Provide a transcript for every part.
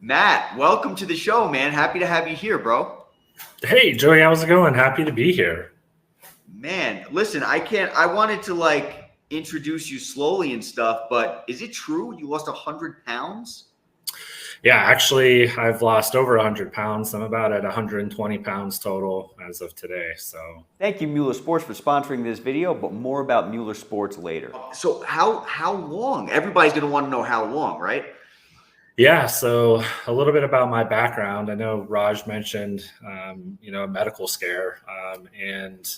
Matt, welcome to the show, man. Happy to have you here, bro. Hey, Joey, how's it going? Happy to be here. Man, listen, I wanted to introduce you slowly and stuff, but is it true you lost 100 pounds? Yeah, actually, I've lost over 100 pounds. I'm about at 120 pounds total as of today. So, Thank you, Mueller Sports, for sponsoring this video, but more about Mueller Sports later. So how long? Everybody's gonna want to know how long, right? yeah, so a little bit about my background. I know Raj mentioned, a medical scare. And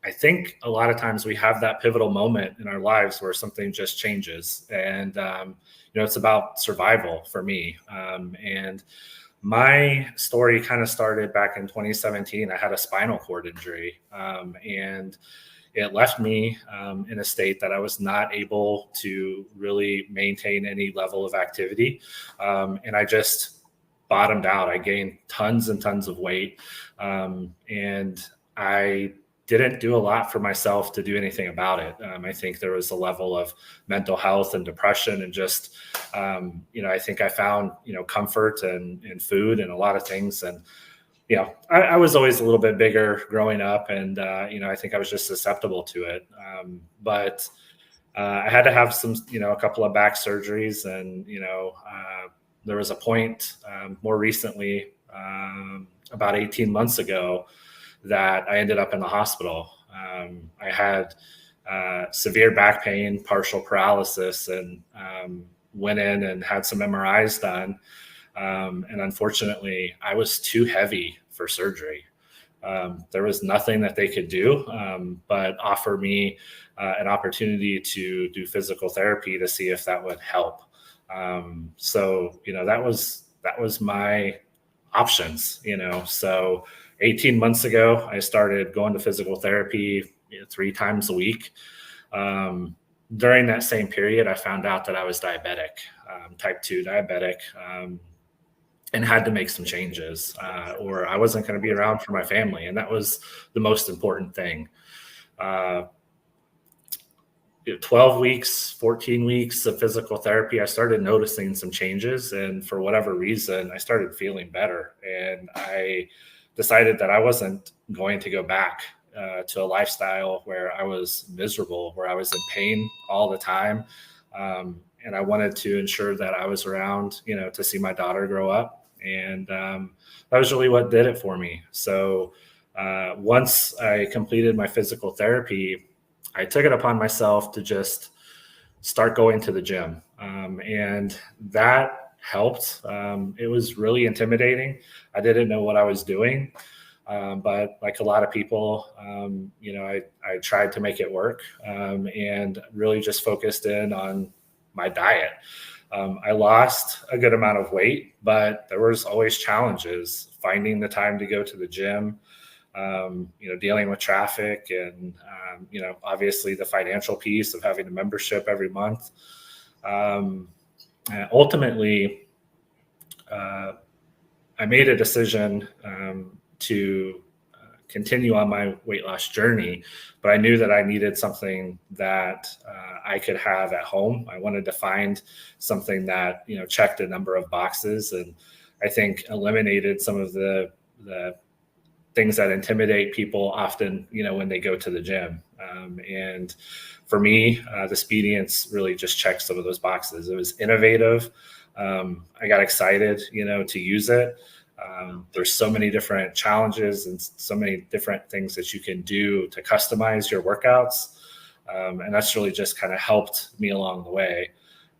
I think a lot of times we have that pivotal moment in our lives where something just changes. And, it's about survival for me. And my story kind of started back in 2017. I had a spinal cord injury, and it left me in a state that I was not able to really maintain any level of activity. And I just bottomed out. I gained tons and tons of weight. And I didn't do a lot for myself to do anything about it. I think there was a level of mental health and depression and just, I think I found, comfort in food and a lot of things. And, I was always a little bit bigger growing up and, I think I was just susceptible to it. But I had to have some, a couple of back surgeries and, there was a point more recently, about 18 months ago, that I ended up in the hospital. I had severe back pain, partial paralysis, and went in and had some MRIs done. And unfortunately, I was too heavy for surgery. There was nothing that they could do but offer me an opportunity to do physical therapy to see if that would help. So that was my options. So 18 months ago, I started going to physical therapy 3 times a week. During that same period, I found out that I was diabetic, type 2 diabetic, and had to make some changes, or I wasn't going to be around for my family. And that was the most important thing. 12 weeks, 14 weeks of physical therapy, I started noticing some changes. And for whatever reason, I started feeling better. And I decided that I wasn't going to go back to a lifestyle where I was miserable, where I was in pain all the time. And I wanted to ensure that I was around, to see my daughter grow up. And that was really what did it for me. So once I completed my physical therapy, I took it upon myself to just start going to the gym. And that helped. It was really intimidating. I didn't know what I was doing. But like a lot of people, I tried to make it work and really just focused in on my diet. I lost a good amount of weight, but there was always challenges finding the time to go to the gym, dealing with traffic and, obviously the financial piece of having a membership every month. Ultimately, I made a decision to continue on my weight loss journey, but I knew that I needed something that I could have at home. I wanted to find something that, checked a number of boxes, and I think eliminated some of the things that intimidate people often, when they go to the gym. And for me, the Speedience really just checked some of those boxes. It was innovative. I got excited, to use it. There's so many different challenges and so many different things that you can do to customize your workouts. And that's really just kind of helped me along the way,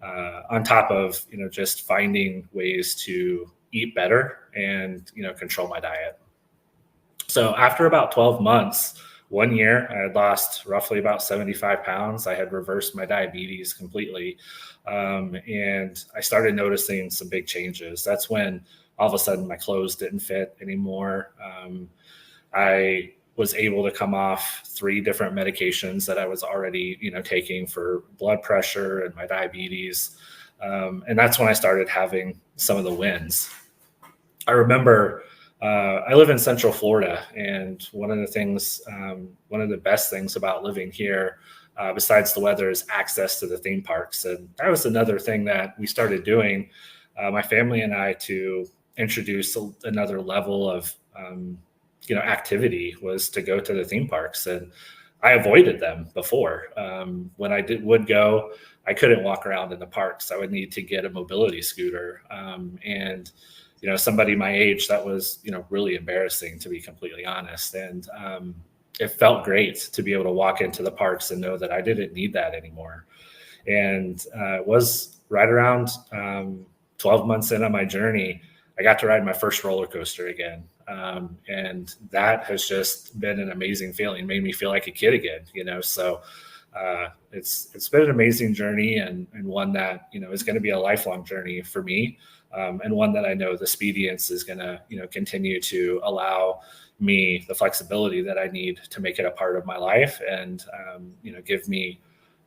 on top of, just finding ways to eat better and, control my diet. So after about 12 months, 1 year, I had lost roughly about 75 pounds. I had reversed my diabetes completely. And I started noticing some big changes. That's when all of a sudden my clothes didn't fit anymore. I was able to come off 3 different medications that I was already, taking for blood pressure and my diabetes. And that's when I started having some of the wins. I remember I live in Central Florida, and one of the best things about living here, besides the weather, is access to the theme parks. And that was another thing that we started doing my family and I to introduce another level of, activity was to go to the theme parks. And I avoided them before. When I would go, I couldn't walk around in the parks. I would need to get a mobility scooter. And somebody my age, that was, really embarrassing, to be completely honest. And it felt great to be able to walk into the parks and know that I didn't need that anymore. And it was right around 12 months into my journey, I got to ride my first roller coaster again. And that has just been an amazing feeling, made me feel like a kid again, so it's been an amazing journey, and one that, is going to be a lifelong journey for me. And one that I know the Speedience is going to, continue to allow me the flexibility that I need to make it a part of my life, and, give me,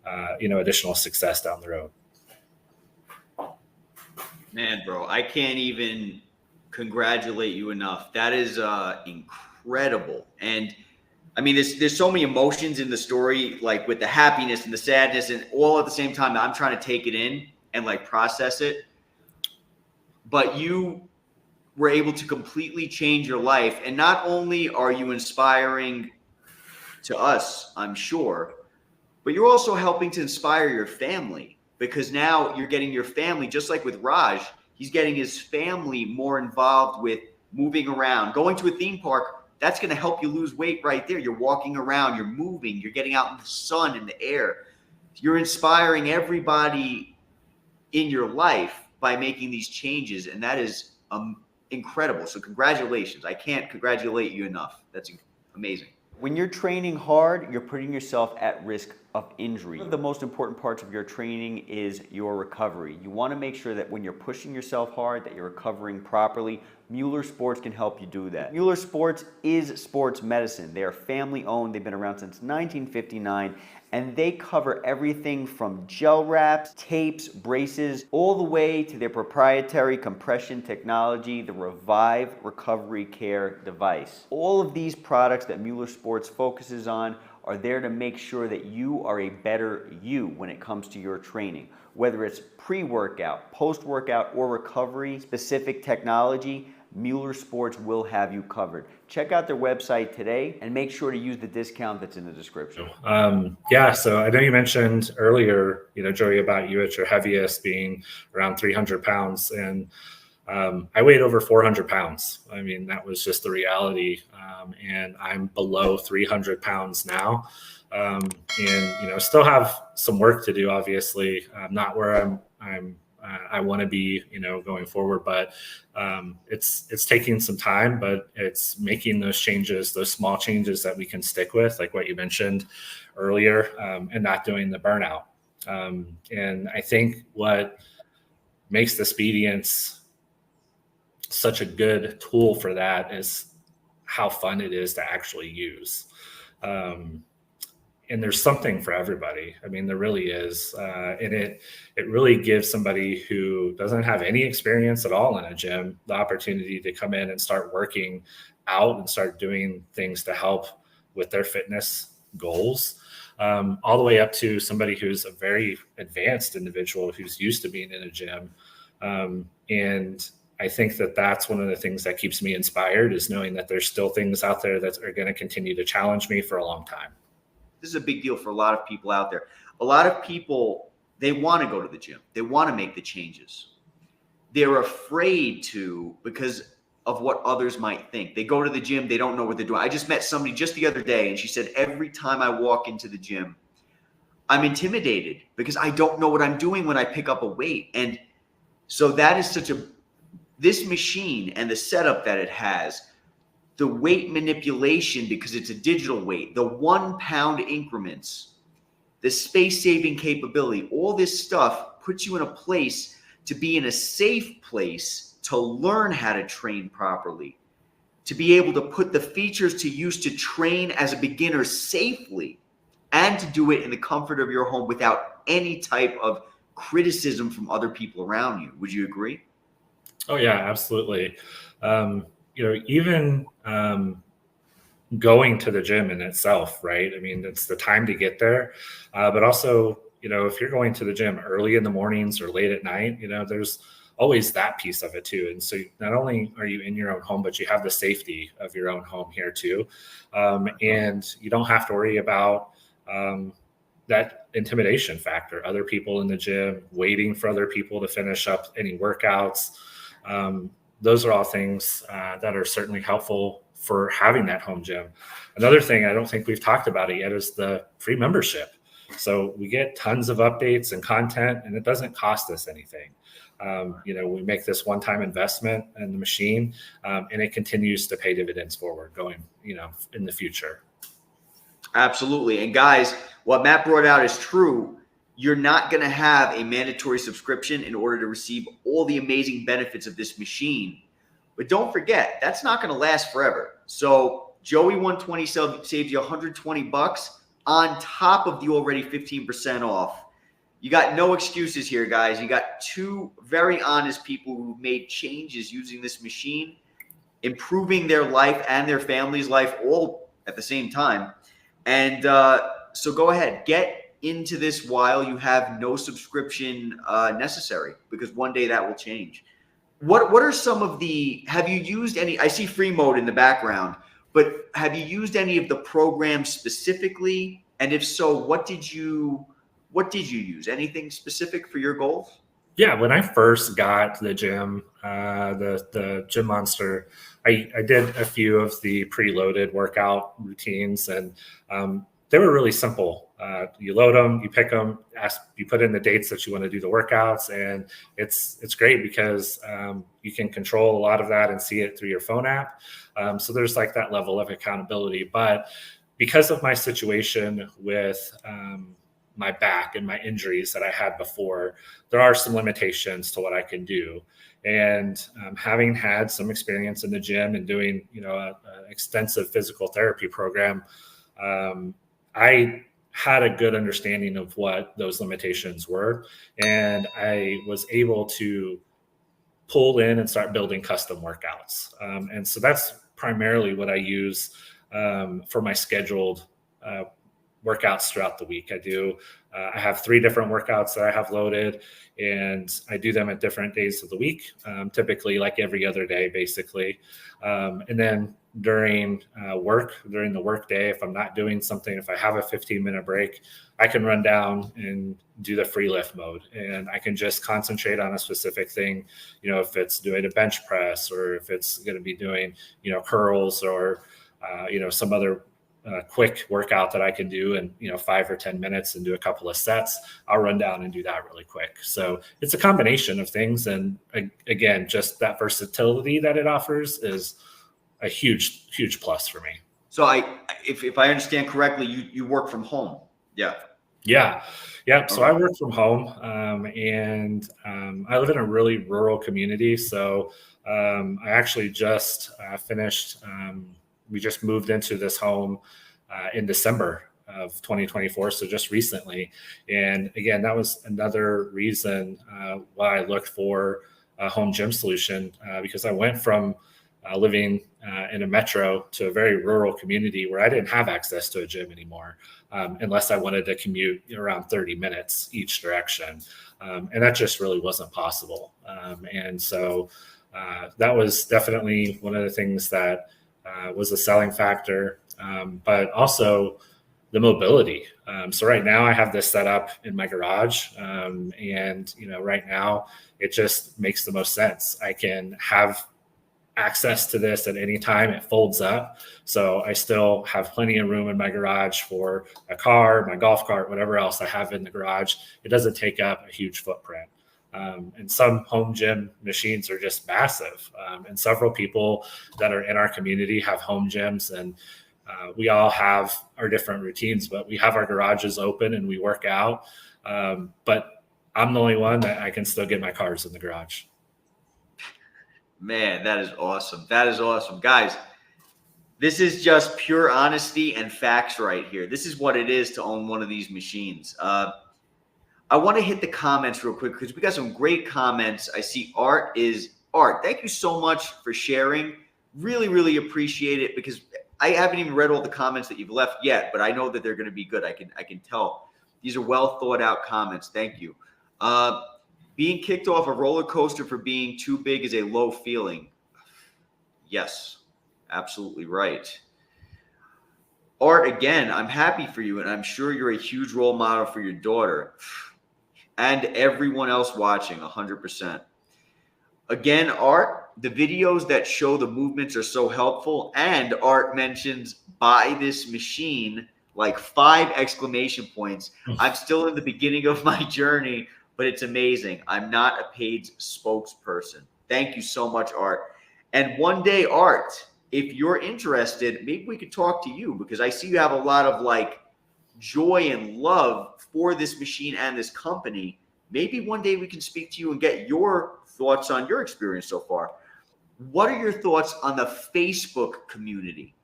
additional success down the road. Man, bro, I can't even congratulate you enough. That is incredible. And I mean, there's so many emotions in the story, like with the happiness and the sadness, and all at the same time. I'm trying to take it in and like process it. But you were able to completely change your life. And not only are you inspiring to us, I'm sure, but you're also helping to inspire your family, because now you're getting your family, just like with Raj, he's getting his family more involved with moving around, going to a theme park. That's going to help you lose weight right there. You're walking around, you're moving, you're getting out in the sun, in the air. You're inspiring everybody in your life by making these changes. And that is incredible. So congratulations. I can't congratulate you enough. That's amazing. When you're training hard, you're putting yourself at risk of injury. One of the most important parts of your training is your recovery. You want to make sure that when you're pushing yourself hard, that you're recovering properly. Mueller Sports can help you do that. Mueller Sports is sports medicine. They are family owned. They've been around since 1959, and they cover everything from gel wraps, tapes, braces, all the way to their proprietary compression technology, the Revive Recovery Care device. All of these products that Mueller Sports focuses on are there to make sure that you are a better you when it comes to your training. Whether it's pre-workout, post-workout, or recovery-specific technology, Mueller Sports will have you covered. Check out their website today and make sure to use the discount that's in the description. So I know you mentioned earlier, Joey, about you at your heaviest being around 300 pounds. And I weighed over 400 pounds. I mean, that was just the reality. And I'm below 300 pounds now. And, still have some work to do, obviously. Not where I want to be, going forward, but it's taking some time, but it's making those changes, those small changes that we can stick with, like what you mentioned earlier, and not doing the burnout. And I think what makes the Speedience such a good tool for that is how fun it is to actually use. And there's something for everybody. I mean, there really is. And it really gives somebody who doesn't have any experience at all in a gym the opportunity to come in and start working out and start doing things to help with their fitness goals, all the way up to somebody who's a very advanced individual who's used to being in a gym. And I think that that's one of the things that keeps me inspired, is knowing that there's still things out there that are going to continue to challenge me for a long time. This is a big deal for a lot of people out there. A lot of people, they want to go to the gym. They want to make the changes. They're afraid to, because of what others might think. They go to the gym, they don't know what they're doing. I just met somebody just the other day, and she said, every time I walk into the gym, I'm intimidated because I don't know what I'm doing when I pick up a weight. And so that is this machine and the setup that it has, the weight manipulation, because it's a digital weight, the 1 pound increments, the space-saving capability, all this stuff puts you in a place to be in a safe place to learn how to train properly, to be able to put the features to use to train as a beginner safely, and to do it in the comfort of your home without any type of criticism from other people around you. Would you agree? Oh yeah, absolutely. Even going to the gym in itself, right? I mean, it's the time to get there, but also, if you're going to the gym early in the mornings or late at night, there's always that piece of it too. And so not only are you in your own home, but you have the safety of your own home here too. And you don't have to worry about that intimidation factor, other people in the gym, waiting for other people to finish up any workouts. Those are all things that are certainly helpful for having that home gym. Another thing I don't think we've talked about it yet is the free membership. So we get tons of updates and content, and it doesn't cost us anything. We make this one-time investment in the machine, and it continues to pay dividends forward going, in the future. Absolutely. And guys, what Matt brought out is true. You're not going to have a mandatory subscription in order to receive all the amazing benefits of this machine. But don't forget, that's not going to last forever. So Joey 120 saves you $120 on top of the already 15% off. You got no excuses here, guys. You got two very honest people who made changes using this machine, improving their life and their family's life all at the same time. And so go ahead, get into this while you have no subscription necessary, because one day that will change. What are some of have you used any, I see free mode in the background, but have you used any of the programs specifically? And if so, what did you use? Anything specific for your goals? Yeah, when I first got the gym, the Gym Monster, I did a few of the preloaded workout routines, and they were really simple. You load them, you pick them, you put in the dates that you want to do the workouts, and it's great because you can control a lot of that and see it through your phone app. So there's like that level of accountability. But because of my situation with my back and my injuries that I had before, there are some limitations to what I can do. And having had some experience in the gym and doing, an extensive physical therapy program, I had a good understanding of what those limitations were. And I was able to pull in and start building custom workouts. And so that's primarily what I use for my scheduled workouts throughout the week. I have 3 different workouts that I have loaded, and I do them at different days of the week, typically like every other day, basically. And then during the work day, if I'm not doing something, if I have a 15-minute break, I can run down and do the free lift mode, and I can just concentrate on a specific thing. If it's doing a bench press, or if it's going to be doing, curls, or, some other quick workout that I can do in 5 or 10 minutes and do a couple of sets, I'll run down and do that really quick. So it's a combination of things. And again, just that versatility that it offers is a huge plus for me. So if I understand correctly, you work from home. Yeah. So I work from home, and I live in a really rural community. So I actually just finished. We just moved into this home in December of 2024, so just recently. And again, that was another reason why I looked for a home gym solution, because I went from living in a metro to a very rural community where I didn't have access to a gym anymore, unless I wanted to commute around 30 minutes each direction. And that just really wasn't possible. And so that was definitely one of the things that was a selling factor, but also the mobility. So right now I have this set up in my garage, and right now it just makes the most sense. I can have access to this at any time. It folds up, so I still have plenty of room in my garage for a car, my golf cart, whatever else I have in the garage. It doesn't take up a huge footprint. And some home gym machines are just massive. And several people that are in our community have home gyms, and we all have our different routines, but we have our garages open and we work out. But I'm the only one that I can still get my cars in the garage. Man, that is awesome. That is awesome. Guys, this is just pure honesty and facts right here. This is what it is to own one of these machines. I want to hit the comments real quick because we got some great comments. I see Art. Thank you so much for sharing. Really, really appreciate it, because I haven't even read all the comments that you've left yet, but I know that they're going to be good. I can tell. These are well thought out comments. Thank you. Being kicked off a roller coaster for being too big is a low feeling. Yes, absolutely right. Art, again, I'm happy for you, and I'm sure you're a huge role model for your daughter and everyone else watching, 100%. Again, Art, the videos that show the movements are so helpful, and Art mentions buy this machine like 5 exclamation points. I'm still in the beginning of my journey, but it's amazing. I'm not a paid spokesperson. Thank you so much, Art. And one day, Art, if you're interested, maybe we could talk to you, because I see you have a lot of like joy and love for this machine and this company. Maybe one day we can speak to you and get your thoughts on your experience so far. What are your thoughts on the Facebook community?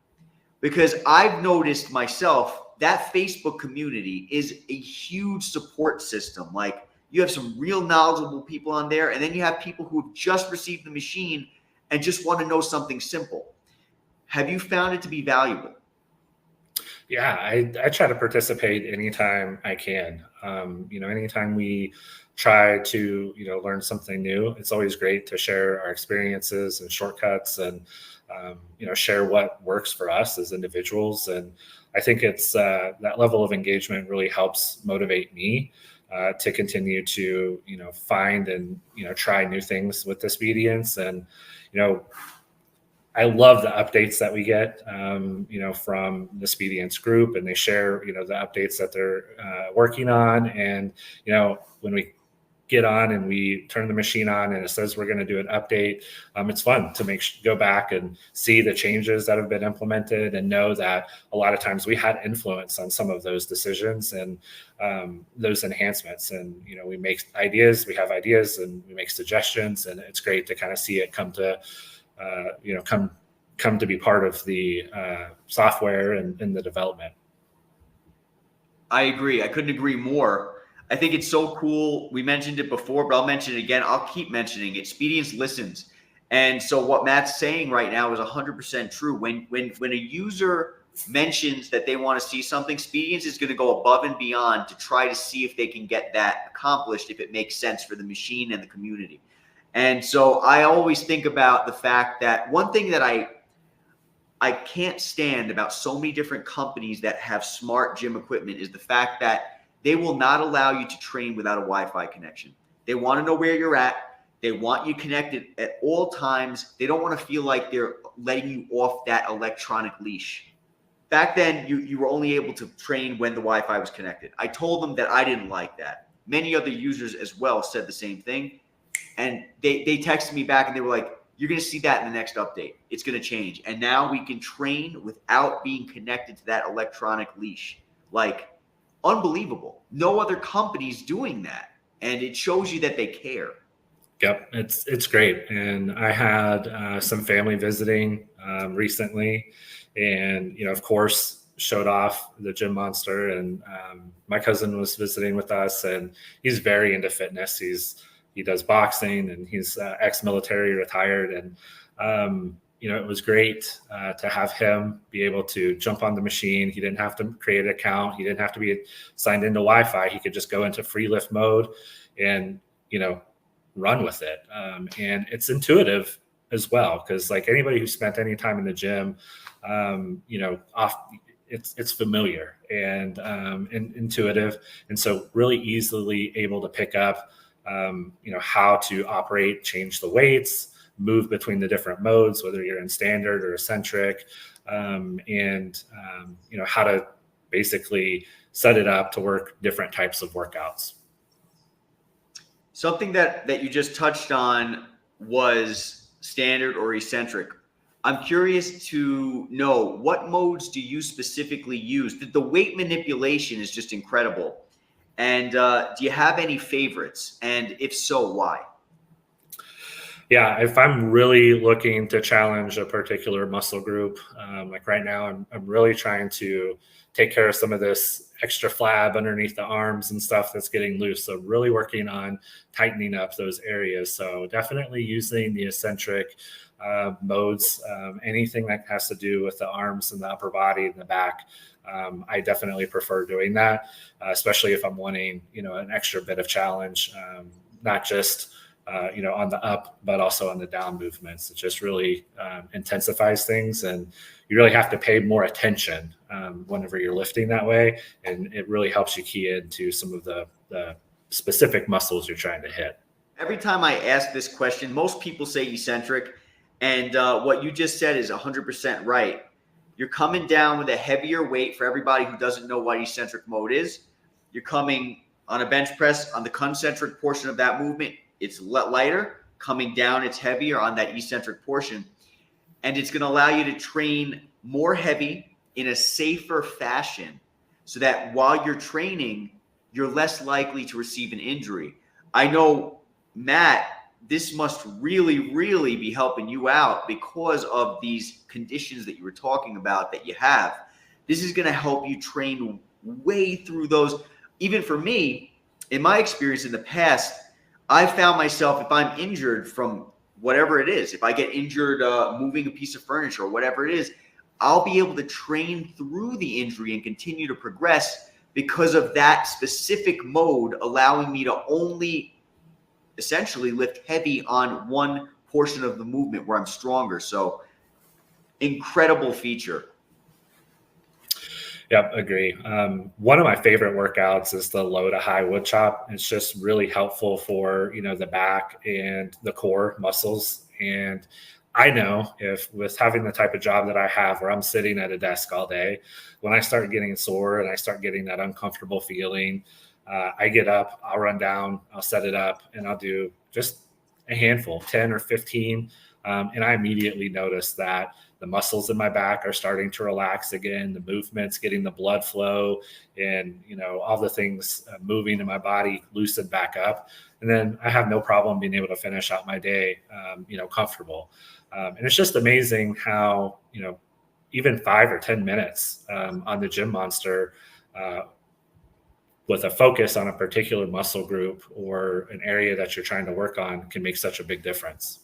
Because I've noticed myself that Facebook community is a huge support system. Like, you have some real knowledgeable people on there, and then you have people who have just received the machine and just want to know something simple. Have you found it to be valuable? Yeah, I try to participate anytime I can. Anytime we try to, learn something new, it's always great to share our experiences and shortcuts and, share what works for us as individuals. And I think it's that level of engagement really helps motivate me to continue to, find and, try new things with this obedience. And, I love the updates that we get, from the Spedience group, and they share, the updates that they're working on. And, when we get on and we turn the machine on and it says we're going to do an update, it's fun to go back and see the changes that have been implemented and know that a lot of times we had influence on some of those decisions and those enhancements. And, we have ideas and we make suggestions, and it's great to kind of see it come to come to be part of the software and in the development. I agree. I couldn't agree more. I think it's so cool. We mentioned it before, but I'll mention it again. I'll keep mentioning it. Spedience listens. And so what Matt's saying right now is 100% true. When a user mentions that they want to see something, Spedience is going to go above and beyond to try to see if they can get that accomplished, if it makes sense for the machine and the community. And so I always think about the fact that one thing that I can't stand about so many different companies that have smart gym equipment is the fact that they will not allow you to train without a Wi-Fi connection. They want to know where you're at. They want you connected at all times. They don't want to feel like they're letting you off that electronic leash. Back then, you were only able to train when the Wi-Fi was connected. I told them that I didn't like that. Many other users as well said the same thing. And they texted me back and they were like, you're going to see that in the next update. It's going to change. And now we can train without being connected to that electronic leash. Like, unbelievable. No other company's doing that. And it shows you that they care. Yep, it's great. And I had some family visiting recently, and of course showed off the Gym Monster. And my cousin was visiting with us, and he's very into fitness. He does boxing, and he's ex-military, retired. And it was great to have him be able to jump on the machine. He didn't have to create an account. He didn't have to be signed into Wi-Fi. He could just go into free lift mode and run with it. And it's intuitive as well, because like anybody who spent any time in the gym, it's familiar and intuitive, and so really easily able to pick up how to operate, change the weights, move between the different modes, whether you're in standard or eccentric, and how to basically set it up to work different types of workouts. Something that you just touched on was standard or eccentric. I'm curious to know, what modes do you specifically use? The weight manipulation is just incredible. And do you have any favorites? And if so, why? Yeah, if I'm really looking to challenge a particular muscle group, like right now, I'm really trying to take care of some of this extra flab underneath the arms and stuff that's getting loose. So really working on tightening up those areas. So definitely using the eccentric modes, anything that has to do with the arms and the upper body and the back. I definitely prefer doing that, especially if I'm wanting, an extra bit of challenge. not just on the up, but also on the down movements. It just really intensifies things, and you really have to pay more attention whenever you're lifting that way. And it really helps you key into some of the specific muscles you're trying to hit. Every time I ask this question, most people say eccentric, and what you just said is 100% right. You're coming down with a heavier weight. For everybody who doesn't know what eccentric mode is, you're coming on a bench press on the concentric portion of that movement. It's lighter. Coming down, it's heavier on that eccentric portion. And it's going to allow you to train more heavy in a safer fashion so that while you're training, you're less likely to receive an injury. I know, Matt, this must really, really be helping you out because of these conditions that you were talking about that you have. This is going to help you train way through those. Even for me, in my experience in the past, I found myself, if I'm injured from whatever it is, if I get injured moving a piece of furniture or whatever it is, I'll be able to train through the injury and continue to progress because of that specific mode, allowing me to only essentially lift heavy on one portion of the movement where I'm stronger. So incredible feature. Yep, agree. One of my favorite workouts is the low to high wood chop. It's just really helpful for, the back and the core muscles. And I know if with having the type of job that I have where I'm sitting at a desk all day, when I start getting sore and I start getting that uncomfortable feeling, I get up, I'll run down, I'll set it up, and I'll do just a handful, 10 or 15. And I immediately notice that the muscles in my back are starting to relax again, the movements, getting the blood flow, and, all the things moving in my body loosen back up. And then I have no problem being able to finish out my day, comfortable. And it's just amazing how, even 5 or 10 minutes on the Gym Monster with a focus on a particular muscle group or an area that you're trying to work on can make such a big difference.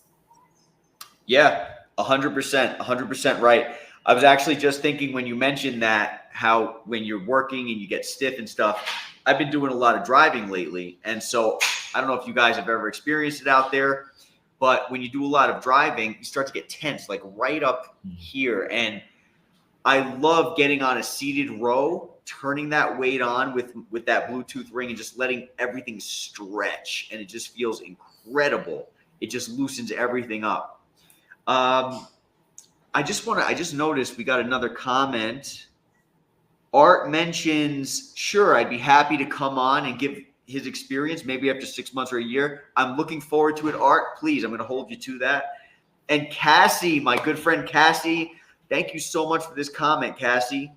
Yeah, 100% right. I was actually just thinking when you mentioned that, how when you're working and you get stiff and stuff, I've been doing a lot of driving lately. And so I don't know if you guys have ever experienced it out there, but when you do a lot of driving, you start to get tense, like right up here. And I love getting on a seated row, turning that weight on with that Bluetooth ring and just letting everything stretch. And it just feels incredible. It just loosens everything up. I just noticed we got another comment. Art mentions, sure, I'd be happy to come on and give his experience, maybe after 6 months or a year. I'm looking forward to it, Art. Please, I'm going to hold you to that. And Cassie, my good friend Cassie, thank you so much for this comment, Cassie.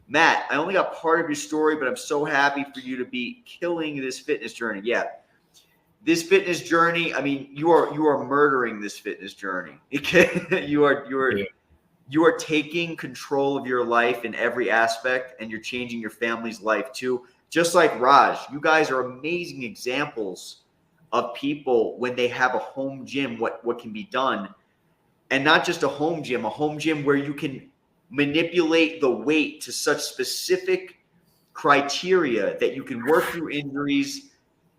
Matt, I only got part of your story, but I'm so happy for you to be killing this fitness journey. Yeah. This fitness journey, I mean, you are murdering this fitness journey. You are taking control of your life in every aspect, and you're changing your family's life too. Just like Raj, you guys are amazing examples of people when they have a home gym, what can be done. And not just a home gym where you can manipulate the weight to such specific criteria that you can work through injuries,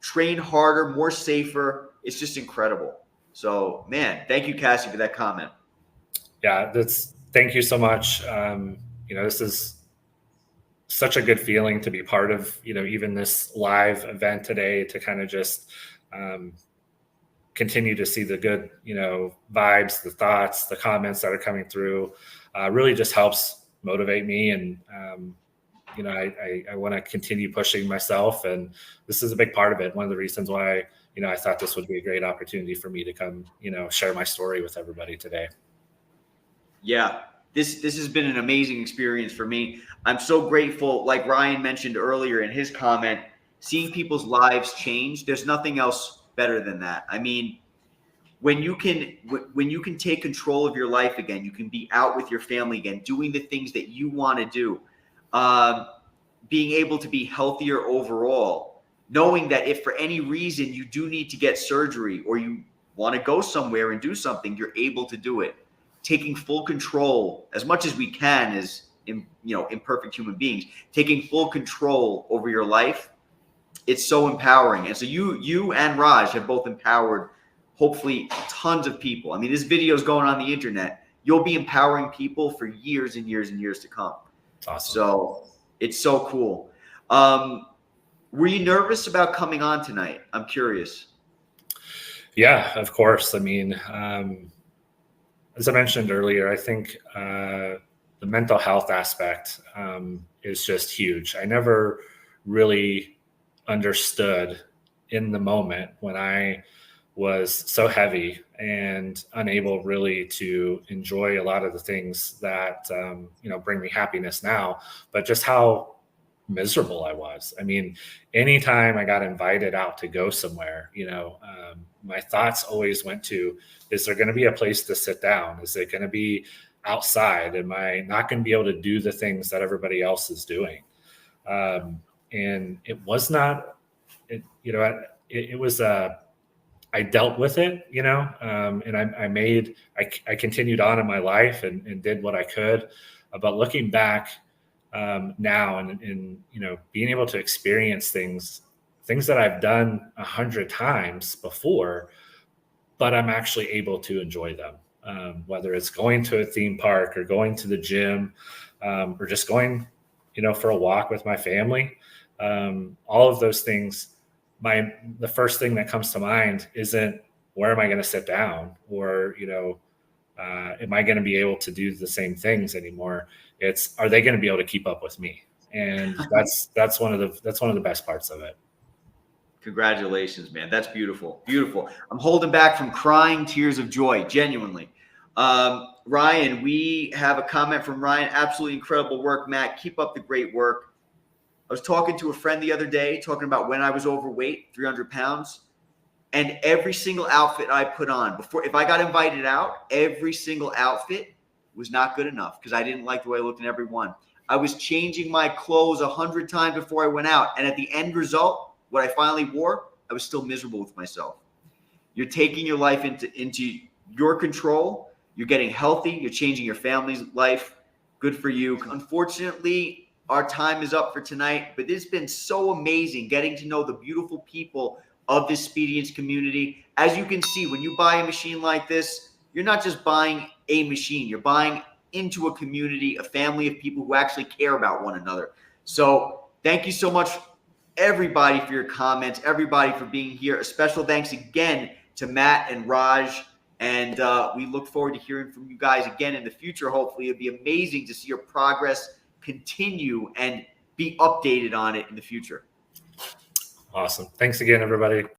train harder, more safer. It's just incredible. So, man, thank you, Cassie, for that comment. Yeah, thank you so much. This is such a good feeling to be part of, even this live event today, to kind of just continue to see the good, vibes, the thoughts, the comments that are coming through. Really just helps motivate me. And, I want to continue pushing myself, and this is a big part of it. One of the reasons why, I thought this would be a great opportunity for me to come, share my story with everybody today. Yeah, this has been an amazing experience for me. I'm so grateful, like Ryan mentioned earlier in his comment, seeing people's lives change. There's nothing else better than that. I mean, when you can take control of your life again, you can be out with your family again, doing the things that you want to do, being able to be healthier overall, knowing that if for any reason you do need to get surgery or you want to go somewhere and do something, you're able to do it. Taking full control as much as we can as imperfect human beings, taking full control over your life it's so empowering. And so you and Raj have both empowered hopefully tons of people. I mean, this video is going on the internet. You'll be empowering people for years and years and years to come. Awesome. So it's so cool. Were you nervous about coming on tonight? I'm curious. Yeah, of course. I mean, as I mentioned earlier, I think the mental health aspect is just huge. I never really understood in the moment when I was so heavy and unable really to enjoy a lot of the things that, bring me happiness now, but just how miserable I was. I mean, anytime I got invited out to go somewhere, my thoughts always went to, is there going to be a place to sit down? Is it going to be outside? Am I not going to be able to do the things that everybody else is doing? And it was not, it was, I dealt with it, and I continued on in my life and did what I could. But looking back now and being able to experience things that I've done 100 times before, but I'm actually able to enjoy them, whether it's going to a theme park or going to the gym, or just going, for a walk with my family. All of those things, the first thing that comes to mind isn't where am I going to sit down, or, am I going to be able to do the same things anymore? It's, are they going to be able to keep up with me? And that's one of the best parts of it. Congratulations, man. That's beautiful. Beautiful. I'm holding back from crying tears of joy, genuinely. Ryan, we have a comment from Ryan. Absolutely incredible work, Matt. Keep up the great work. I was talking to a friend the other day, talking about when I was overweight, 300 pounds. And every single outfit I put on if I got invited out, every single outfit was not good enough because I didn't like the way I looked in every one. I was changing my clothes 100 times before I went out. And at the end result, what I finally wore, I was still miserable with myself. You're taking your life into your control. You're getting healthy. You're changing your family's life. Good for you. Unfortunately, our time is up for tonight, but it's been so amazing getting to know the beautiful people of this Speediance community. As you can see, when you buy a machine like this, you're not just buying a machine. You're buying into a community, a family of people who actually care about one another. So thank you so much, everybody, for your comments, everybody for being here. A special thanks again to Matt and Raj. And we look forward to hearing from you guys again in the future. Hopefully, it'll be amazing to see your progress continue and be updated on it in the future. Awesome. Thanks again, everybody.